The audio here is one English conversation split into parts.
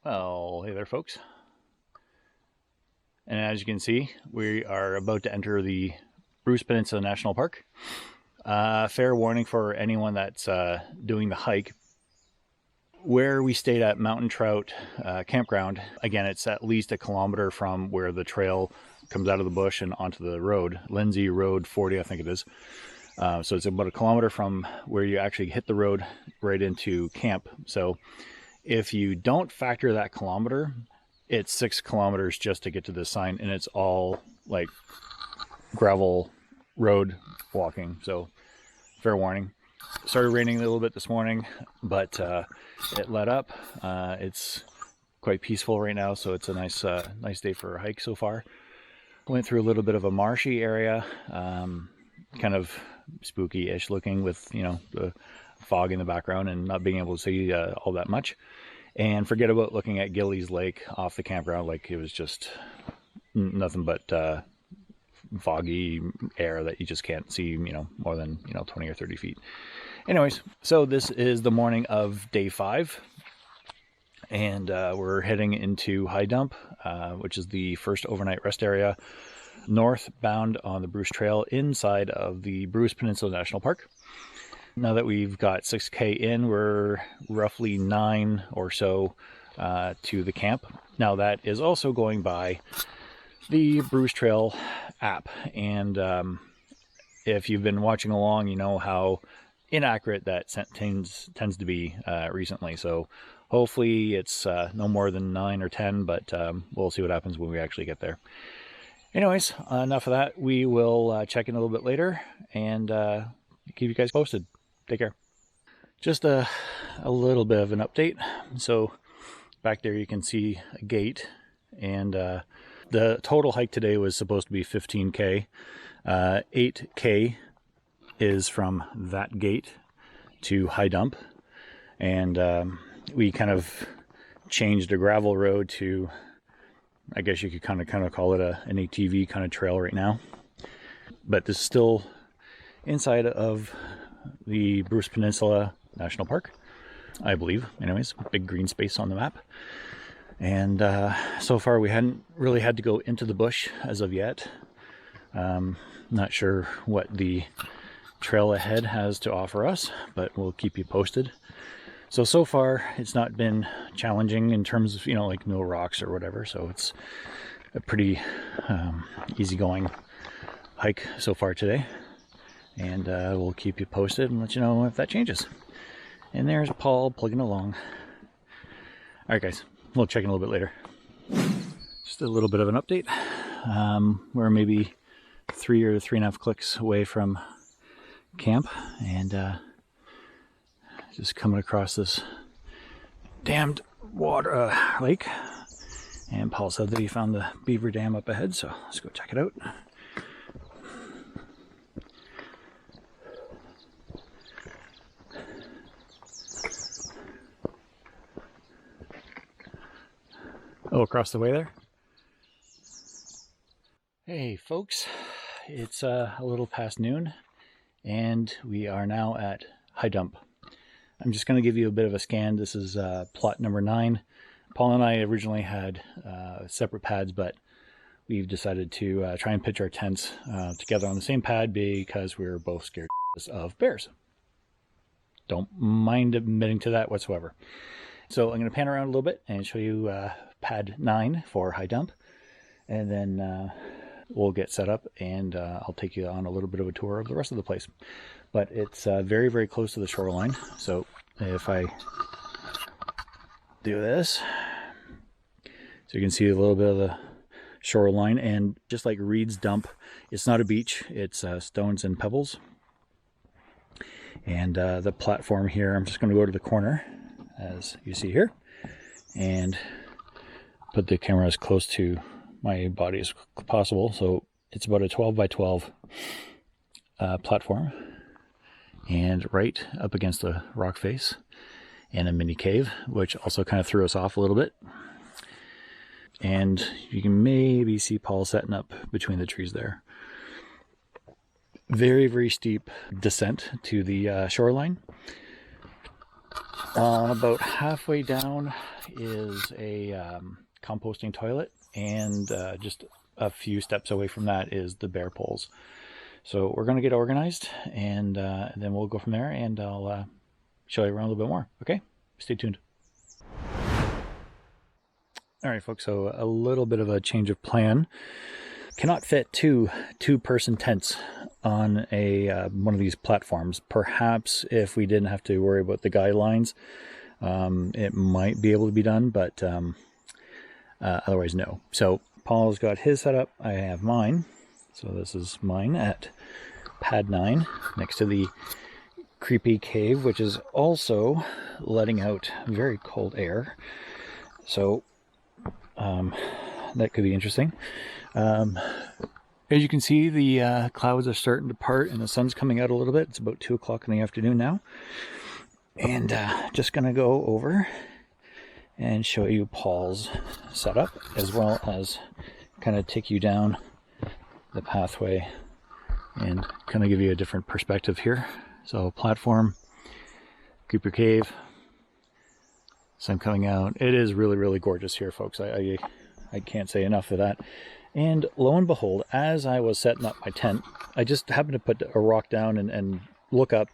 Well, hey there, folks. And as you can see, we are about to enter the Bruce Peninsula National Park. Fair warning for anyone that's doing the hike. Where we stayed at Mountain Trout Campground, again, it's at least 1 kilometer from where the trail comes out of the bush and onto the road. Lindsay Road 40, I think it is. So it's about 1 kilometer from where you actually hit the road right into camp. So if you don't factor that kilometer, it's 6 kilometers just to get to this sign, and it's all like gravel road walking. So fair warning. It started raining a little bit this morning, but it let up. It's quite peaceful right now, so it's a nice day for a hike so far. Went through a little bit of a marshy area, kind of spooky-ish looking with, you know, the fog in the background and not being able to see all that much. And forget about looking at Gillies Lake off the campground, like it was just nothing but foggy air that you just can't see, you know, more than, 20 or 30 feet. Anyways, so this is the morning of day 5, and we're heading into High Dump, which is the first overnight rest area northbound on the Bruce Trail inside of the Bruce Peninsula National Park. Now that we've got 6K in, we're roughly 9 or so to the camp. Now that is also going by the Bruce Trail app, and if you've been watching along, you know how inaccurate that tends to be recently. So hopefully it's no more than 9 or 10, but we'll see what happens when we actually get there. Anyways, enough of that. We will check in a little bit later and keep you guys posted. Take care. Just a little bit of an update. So back there you can see a gate, and the total hike today was supposed to be 15K. 8K is from that gate to High Dump, and we kind of changed a gravel road to, I guess you could kind of call it an ATV kind of trail right now. But this is still inside of the Bruce Peninsula National Park, I believe. Anyways, big green space on the map. And so far we hadn't really had to go into the bush as of yet. Not sure what the trail ahead has to offer us, but we'll keep you posted. So far it's not been challenging in terms of, like no rocks or whatever. So it's a pretty easygoing hike so far today. And we'll keep you posted and let you know if that changes. And there's Paul plugging along. All right, guys, we'll check in a little bit later. Just a little bit of an update. We're maybe 3 or 3.5 clicks away from camp, and just coming across this damned water lake. And Paul said that he found the Beaver Dam up ahead, so let's go check it out. Oh, across the way there? Hey folks, it's a little past noon, and we are now at High Dump. I'm just going to give you a bit of a scan. This is plot number 9. Paul and I originally had separate pads, but we've decided to try and pitch our tents together on the same pad because we're both scared of bears. Don't mind admitting to that whatsoever. So I'm going to pan around a little bit and show you pad 9 for High Dump, and then we'll get set up, and I'll take you on a little bit of a tour of the rest of the place. But it's very, very close to the shoreline. So if I do this, so you can see a little bit of the shoreline, and just like Reed's Dump, it's not a beach, it's stones and pebbles. And the platform here, I'm just going to go to the corner, as you see here, and put the camera as close to my body as possible. So it's about a 12 by 12 platform, and right up against the rock face and a mini cave, which also kind of threw us off a little bit. And you can maybe see Paul setting up between the trees there. Very, very steep descent to the shoreline. About halfway down is a composting toilet, and just a few steps away from that is the bear poles. So we're going to get organized, and then we'll go from there, and I'll show you around a little bit more. Okay, stay tuned. All right, folks, so a little bit of a change of plan. Cannot fit two-person tents on a one of these platforms. Perhaps if we didn't have to worry about the guidelines, it might be able to be done, but otherwise no. So Paul's got his setup, I have mine. So this is mine at pad 9 next to the creepy cave, which is also letting out very cold air. So that could be interesting. As you can see, the clouds are starting to part and the sun's coming out a little bit. It's about 2 o'clock in the afternoon now. And just going to go over and show you Paul's setup, as well as kind of take you down the pathway and kind of give you a different perspective here. So platform, creeper cave, sun coming out. It is really, really gorgeous here, folks. I can't say enough of that. And lo and behold, as I was setting up my tent, I just happened to put a rock down and look up,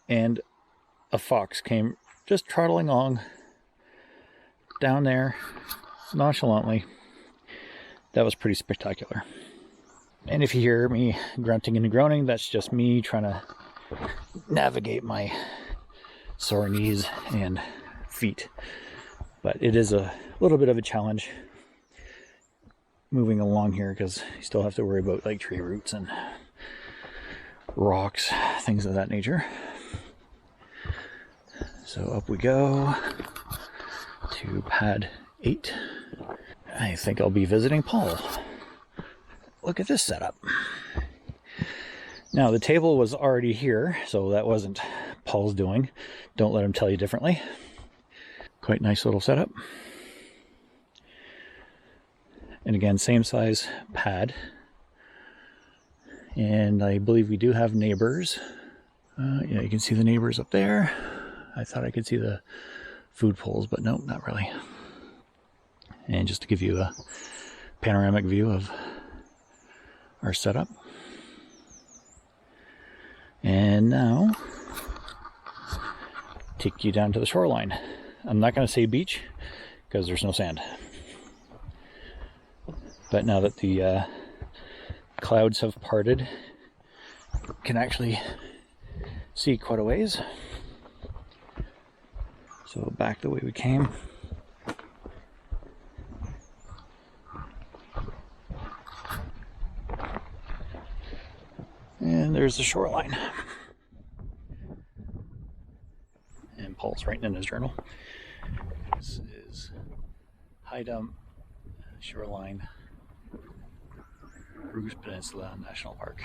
and a fox came just trotting along down there nonchalantly. That was pretty spectacular. And if you hear me grunting and groaning, that's just me trying to navigate my sore knees and feet. But it is a little bit of a challenge moving along here, because you still have to worry about like tree roots and rocks, things of that nature. So up we go to pad 8. I think I'll be visiting Paul. Look at this setup. Now the table was already here, so that wasn't Paul's doing. Don't let him tell you differently. Quite nice little setup. And again, same size pad. And I believe we do have neighbors. Yeah, you can see the neighbors up there. I thought I could see the food poles, but nope, not really. And just to give you a panoramic view of our setup. And now, take you down to the shoreline. I'm not going to say beach, because there's no sand. But now that the clouds have parted, you can actually see quite a ways. So back the way we came. And there's the shoreline. And Paul's writing in his journal. This is High Dump Shoreline, Bruce Peninsula National Park.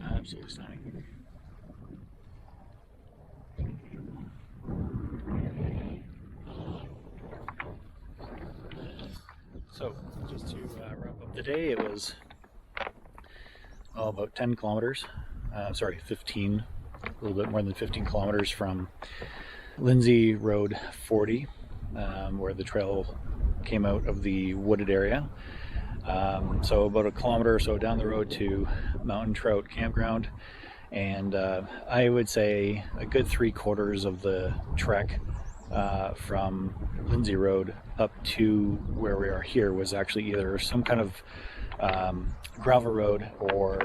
Absolutely stunning. So, just to wrap up the day, it was about 10 kilometers, 15, a little bit more than 15 kilometers from Lindsay Road 40, where the trail came out of the wooded area. So about a kilometer or so down the road to Mountain Trout Campground, and I would say a good 3/4 of the trek from Lindsay Road up to where we are here was actually either some kind of gravel road or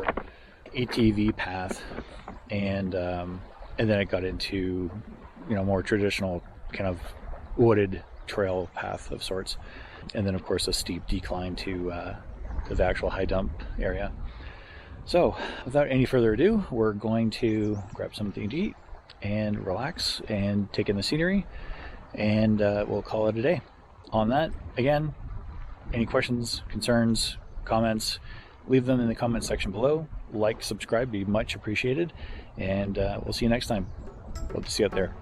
ATV path, and then it got into, you know, more traditional kind of wooded trail path of sorts, and then of course a steep decline to the actual high dump area. So without any further ado, we're going to grab something to eat and relax and take in the scenery, and we'll call it a day. On that, again, any questions, concerns, comments, leave them in the comment section below. Like, subscribe, be much appreciated, and we'll see you next time. Hope to see you out there.